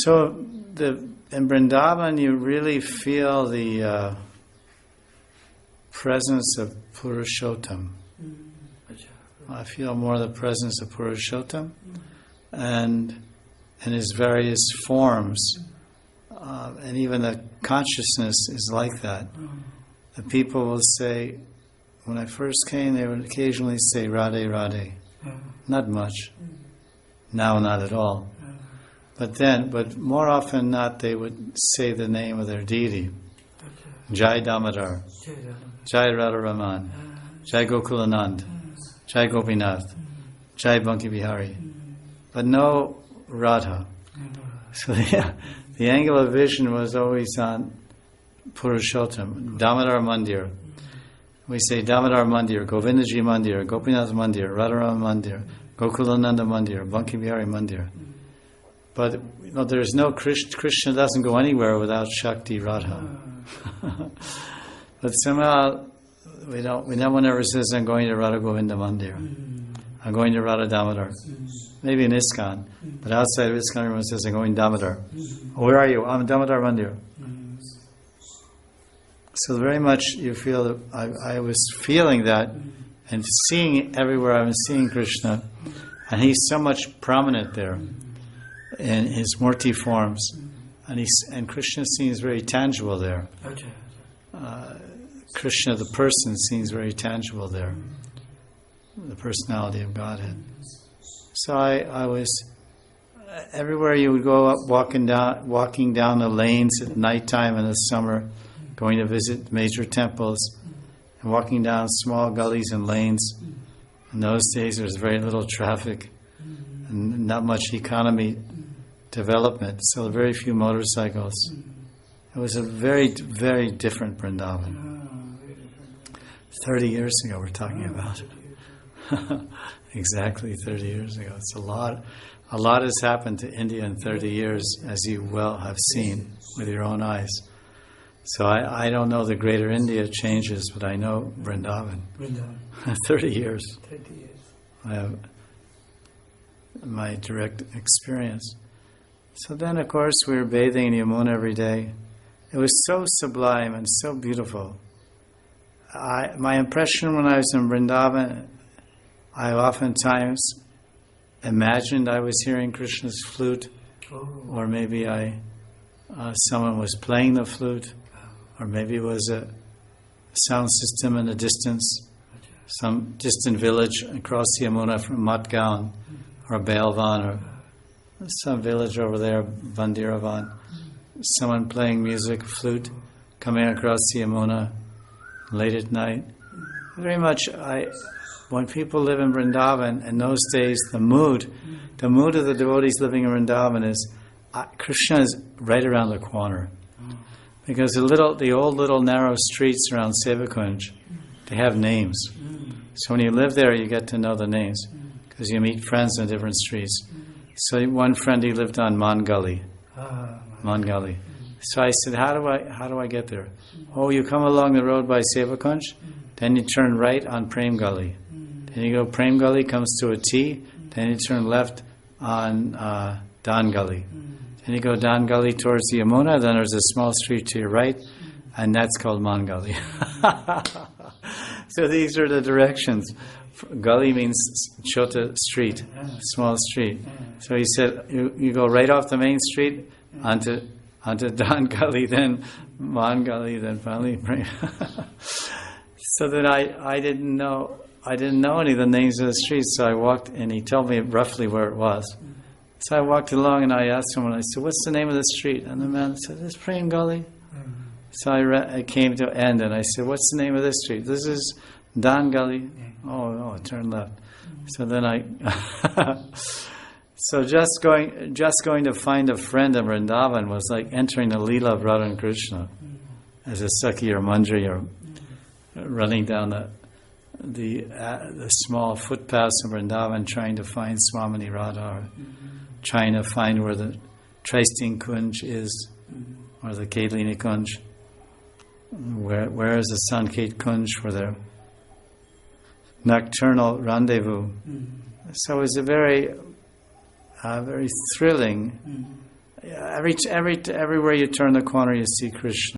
So in Vrindavan, you really feel the presence of Purushottam. I feel more the presence of Purushottam, and in his various forms, and even the consciousness is like that. The people will say, when I first came, they would occasionally say Radhe Radhe, not much. Now, not at all. But more often not, they would say the name of their deity. Jai Damodar, Jai Radharaman, Jai Gokulanand, Jai Gopinath, Jai Banki Bihari. But no Radha. So the angle of vision was always on Purushottam, Damodar Mandir. We say Damodar Mandir, Govindaji Mandir, Gopinath Mandir, Radharaman Mandir, Gokulananda Mandir, Banki Bihari Mandir. But there's no Krishna doesn't go anywhere without Shakti Radha. But somehow no one ever says, I'm going to Radha Govinda Mandir. I'm going to Radha Damodar. Maybe in ISKCON. But outside of ISKCON, everyone says, I'm going Damodar. Oh, where are you? I'm Damodar Mandir. So very much you feel that I was feeling that and seeing everywhere I was seeing Krishna. And he's so much prominent there in his Murti forms. And Krishna seems very tangible there. Krishna, the person, seems very tangible there. The personality of Godhead. So I was, everywhere you would go up, walking down the lanes at nighttime in the summer, going to visit major temples, and walking down small gullies and lanes. In those days there was very little traffic and not much economy development, so very few motorcycles. It was a very, very different Vrindavan. 30 years ago we're talking about. Exactly 30 years ago. It's a lot has happened to India in 30 years, as you well have seen with your own eyes. So I don't know the greater India changes, but I know Vrindavan. 30 years. 30 years. I have my direct experience. So then, of course, we were bathing in Yamuna every day. It was so sublime and so beautiful. My impression when I was in Vrindavan, I oftentimes imagined I was hearing Krishna's flute, or maybe someone was playing the flute, or maybe it was a sound system in the distance, some distant village across the Yamuna from Matgaon, or Bailvan, or some village over there, Bandiravan. Someone playing music, flute, coming across the Yamuna late at night. Very much, when people live in Vrindavan, in those days, the mood of the devotees living in Vrindavan is, Krishna is right around the corner. Because the old little narrow streets around Sevakunj, they have names. So when you live there, you get to know the names, because you meet friends in different streets. So one friend, he lived on Mangali. So I said, how do I get there? Oh, you come along the road by Sevakunj, then you turn right on Prem Gully. Then you go Prem Gully, comes to a T, then you turn left on Dan Gully. Then you go Dan Gully towards the Yamuna, then there's a small street to your right, and that's called Mangali. So these are the directions. Gully means chota, street, small street. So he said, you go right off the main street onto Dan Gully, then Man Gully, then finally. So then I didn't know any of the names of the streets. So I walked, and he told me roughly where it was. So I walked along, and I asked someone. I said, "What's the name of the street?" And the man said, "It's Prem Gully." So I came to end, and I said, "What's the name of this street?" "This is Dan Gully." Oh, turn left. So then so just going to find a friend in Vrindavan was like entering the Leela of Radha and Krishna as a Sakhi or Mandri, or running down the small footpaths of Vrindavan trying to find Swamini Radha, or trying to find where the Traisting Kunj is, or the Kailini Kunj. Where is the Sanket Kunj for their nocturnal rendezvous? So it was a very thrilling. everywhere you turn the corner, you see Krishna.